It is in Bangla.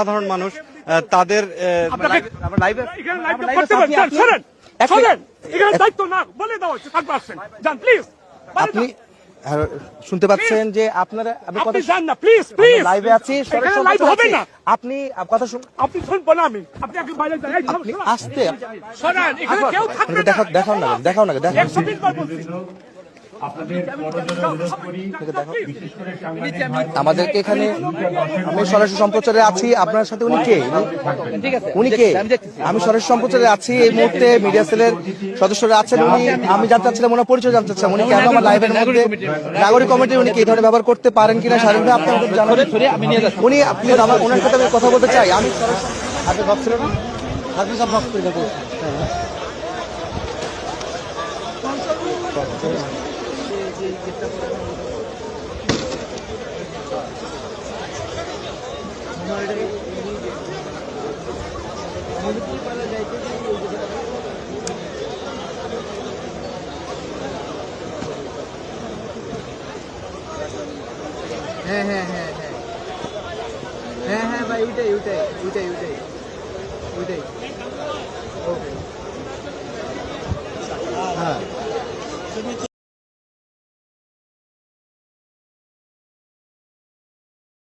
সাধারণ মানুষ তাদের আপনি শুনতে পাচ্ছেন যে আপনারা লাইভে আছি, আপনি কথা আপনি শুনবো না, আমি আপনি আসতে দেখাও না আমাদেরকে এখানে আমি সরাসরি সম্প্রচারে আছি আপনার সাথে। উনি কে আমি সরাসরি সম্প্রচারে আছি এই মুহূর্তে। মিডিয়া সেলের সদস্যরা আছেন। আমি জানতে চাচ্ছিলাম ওনার পরিচয় জানতে চাচ্ছিলাম। উনি কেন আমার লাইভের মধ্যে নাগরিক কমিটির উনি কি এই ধরনের ব্যবহার করতে পারেন কিনা স্বাধীনভাবে আপনি আমাদের জানাবেন। উনি আপনি ওনার সাথে আমি কথা বলতে চাই। আমি আপনি ভাবছিলেন হ্যাঁ ভাই, ওইটাই ওকে।